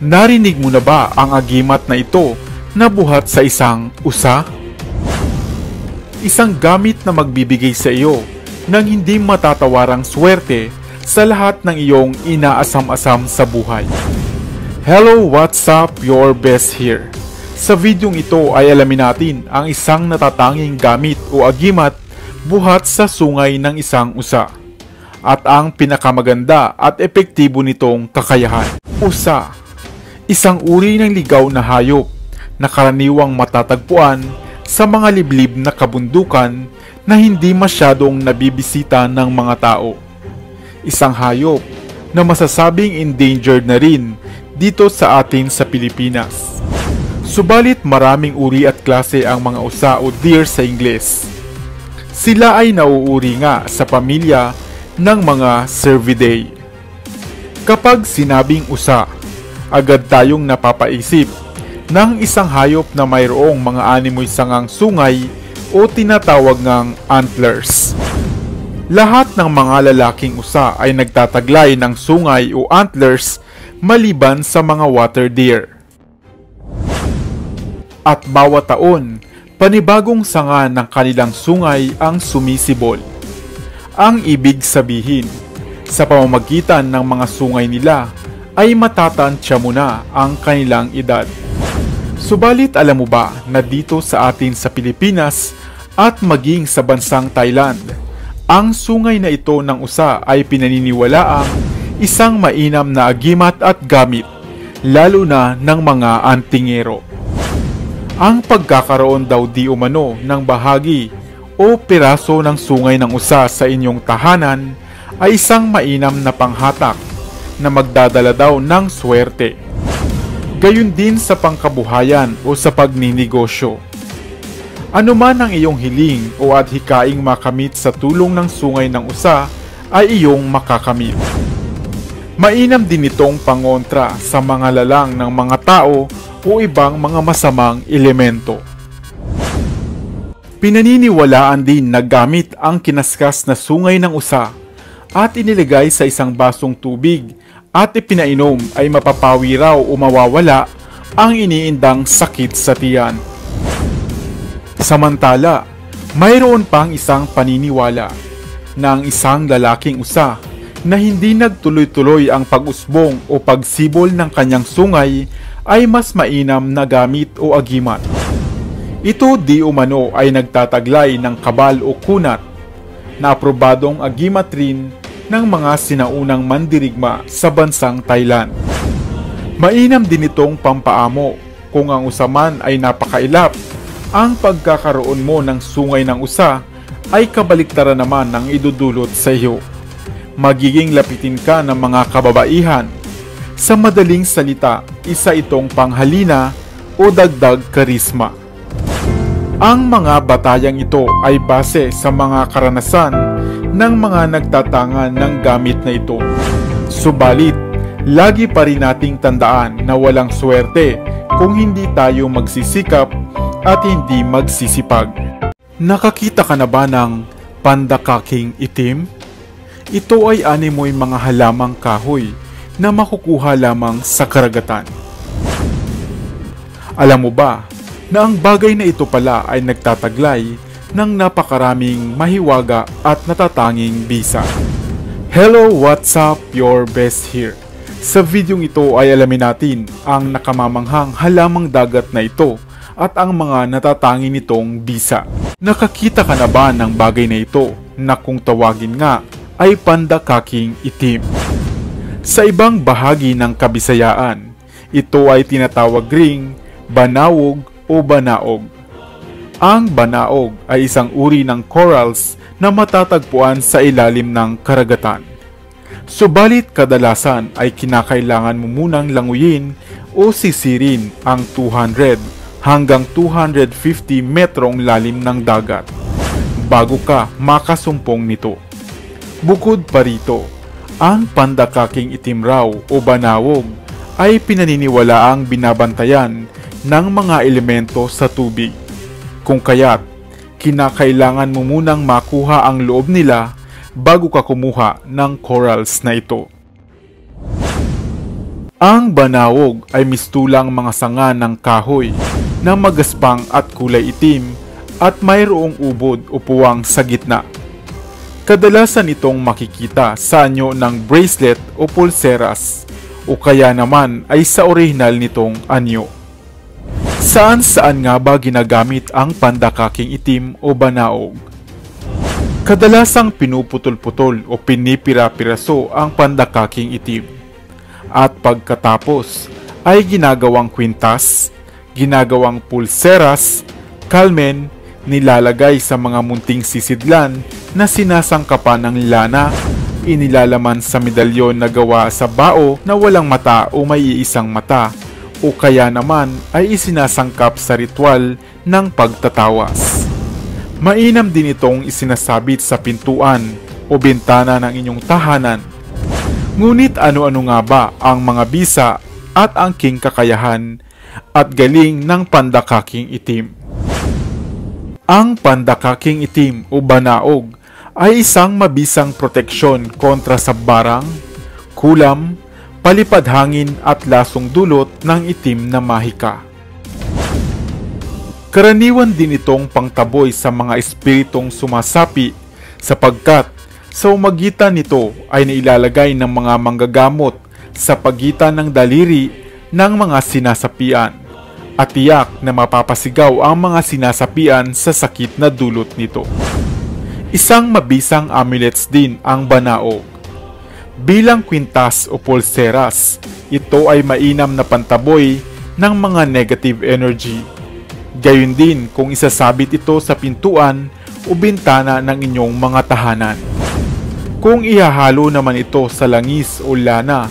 Narinig mo na ba ang agimat na ito na buhat sa isang usa? Isang gamit na magbibigay sa iyo ng hindi matatawarang swerte sa lahat ng iyong inaasam-asam sa buhay. Hello, what's up? Your best here. Sa videong ito ay alamin natin ang isang natatanging gamit o agimat buhat sa sungay ng isang usa at ang pinakamaganda at epektibo nitong kakayahan. Usa, isang uri ng ligaw na hayop na karaniwang matatagpuan sa mga liblib na kabundukan na hindi masyadong nabibisita ng mga tao. Isang hayop na masasabing endangered na rin dito sa atin sa Pilipinas. Subalit maraming uri at klase ang mga usa o deer sa Ingles. Sila ay nauuri nga sa pamilya ng mga Cervidae. Kapag sinabing usa, agad tayong napapaisip ng isang hayop na mayroong mga animoy sangang sungay o tinatawag ngang antlers. Lahat ng mga lalaking usa ay nagtataglay ng sungay o antlers maliban sa mga water deer. At bawat taon, panibagong sanga ng kanilang sungay ang sumisibol. Ang ibig sabihin, sa pamamagitan ng mga sungay nila ay matatantya mo na ang kanilang edad. Subalit alam mo ba na dito sa atin sa Pilipinas at maging sa bansang Thailand, ang sungay na ito ng usa ay pinaniniwalaang isang mainam na agimat at gamit, lalo na ng mga antingero. Ang pagkakaroon daw di umano ng bahagi o piraso ng sungay ng usa sa inyong tahanan ay isang mainam na panghatak na magdadala daw ng swerte. Gayon din sa pangkabuhayan o sa pagninegosyo. Ano man ang iyong hiling o adhikaing makamit sa tulong ng sungay ng usa ay iyong makakamit. Mainam din itong pangontra sa mga lalang ng mga tao o ibang mga masamang elemento. Pinaniniwalaan din na gamit ang kinaskas na sungay ng usa at inilagay sa isang basong tubig at ipinainom ay mapapawi raw o mawawala ang iniindang sakit sa tiyan. Samantala, mayroon pang isang paniniwala na ang isang lalaking usa na hindi nagtuloy-tuloy ang pag-usbong o pagsibol ng kanyang sungay ay mas mainam na gamit o agimat. Ito di umano ay nagtataglay ng kabal o kunat na aprobadong agimat rin ng mga sinaunang mandirigma sa bansang Thailand. Mainam din itong pampaamo kung ang usaman ay napakailap. Ang pagkakaroon mo ng sungay ng usa ay kabaliktaran naman ng idudulot sa iyo. Magiging lapitin ka ng mga kababaihan. Sa madaling salita, isa itong panghalina o dagdag karisma. Ang mga batayang ito ay base sa mga karanasan ng mga nagtatangan ng gamit na ito. Subalit, lagi pa rin nating tandaan na walang swerte kung hindi tayo magsisikap at hindi magsisipag. Nakakita ka na ba ng pandakaking itim? Ito ay animoy mga halamang kahoy na makukuha lamang sa karagatan. Alam mo ba na ang bagay na ito pala ay nagtataglay ng napakaraming mahiwaga at natatanging bisa? Hello, what's up? Your best here. Sa videong ito ay alamin natin ang nakamamanghang halamang dagat na ito at ang mga natatanging nitong bisa. Nakakita ka na ba ng bagay na ito na kung tawagin nga ay pandakaking itim? Sa ibang bahagi ng Kabisayaan, ito ay tinatawag ring banawog o banaog. Ang banaog ay isang uri ng corals na matatagpuan sa ilalim ng karagatan. Subalit kadalasan ay kinakailangan mo munang languyin o sisirin ang 200 hanggang 250 metrong lalim ng dagat bago ka makasumpong nito. Bukod pa rito, ang pandakaking itim raw o banawog ay pinaniniwalaang binabantayan ng mga elemento sa tubig. Kung kaya't, kinakailangan mo munang makuha ang loob nila bago ka kumuha ng corals na ito. Ang banawog ay mistulang mga sanga ng kahoy na magaspang at kulay itim at mayroong ubod o puwang sa gitna. Kadalasan itong makikita sa anyo ng bracelet o pulseras o kaya naman ay sa orihinal nitong anyo. Saan nga ba ginagamit ang pandakaking itim o banaog? Kadalasang pinuputol-putol o pinipira-piraso ang pandakaking itim. At pagkatapos ay ginagawang kwintas, ginagawang pulseras, kalmen, nilalagay sa mga munting sisidlan na sinasangkapan ng lana, inilalaman sa medalyon na gawa sa bao na walang mata o may iisang mata, o kaya naman ay isinasangkap sa ritual ng pagtatawas. Mainam din itong isinasabit sa pintuan o bintana ng inyong tahanan. Ngunit ano-ano nga ba ang mga bisa at angking kakayahan at galing ng pandakaking itim? Ang pandakaking itim o banaog ay isang mabisang proteksyon kontra sa barang, kulam, palipad hangin at lasong dulot ng itim na mahika. Karaniwan din itong pangtaboy sa mga espiritong sumasapi sapagkat sa umagitan nito ay nailalagay ng mga manggagamot sa pagitan ng daliri ng mga sinasapian at tiyak na mapapasigaw ang mga sinasapian sa sakit na dulot nito. Isang mabisang amulets din ang banaog. Bilang kwintas o pulseras, ito ay mainam na pantaboy ng mga negative energy. Gayun din kung isasabit ito sa pintuan o bintana ng inyong mga tahanan. Kung ihahalo naman ito sa langis o lana,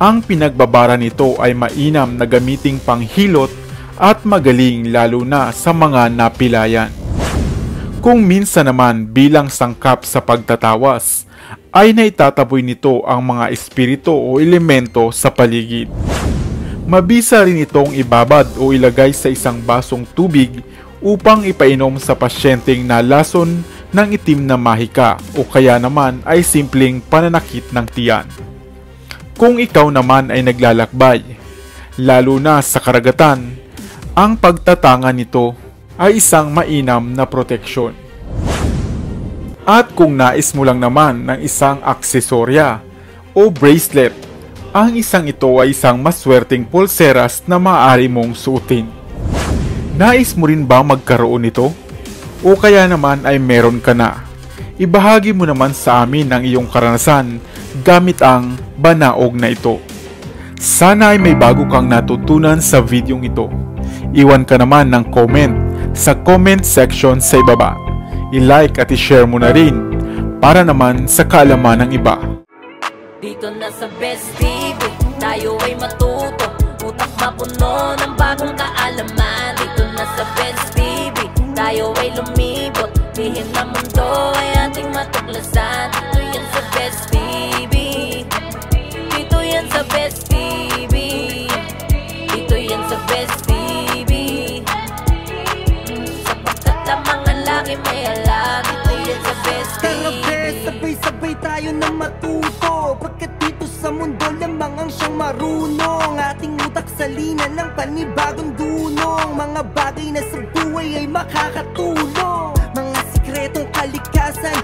ang pinagbabara nito ay mainam na gamiting panghilot at magaling lalo na sa mga napilayan. Kung minsan naman bilang sangkap sa pagtatawas, ay naitataboy nito ang mga espiritu o elemento sa paligid. Mabisa rin itong ibabad o ilagay sa isang basong tubig upang ipainom sa pasyenteng nalason ng itim na mahika o kaya naman ay simpleng pananakit ng tiyan. Kung ikaw naman ay naglalakbay, lalo na sa karagatan, ang pagtatanga nito ay isang mainam na proteksyon. At kung nais mo lang naman ng isang aksesorya o bracelet, ang isang ito ay isang maswerteng pulseras na maaari mong suotin. Nais mo rin ba magkaroon nito? O kaya naman ay meron ka na? Ibahagi mo naman sa amin ang iyong karanasan gamit ang banaog na ito. Sana ay may bago kang natutunan sa videong ito. Iwan ka naman ng comment sa comment section sa ibaba. I-like at i-share mo na rin para naman sa kaalaman ng iba. Dito na sa Best TV, tayo ay matuto, utak mapuno ng bagong kaalaman. Dito na sa Best TV, tayo ay lumibot, lihim na mundo ay ating matuklasan. Dito yan sa Best TV, dito yan sa Best TV, dito yan sa Best TV, sapagkat ang mga laki may alam. Dito yan sa Best TV. Tara bes, sabay-sabay tayo na matuto, pagkat dito sa mundo lamang ang siyang marunong. Ating utak salinan ng panibagong dunong, mga bagay na sa buhay ay makakatulong, mga sikretong kalikasan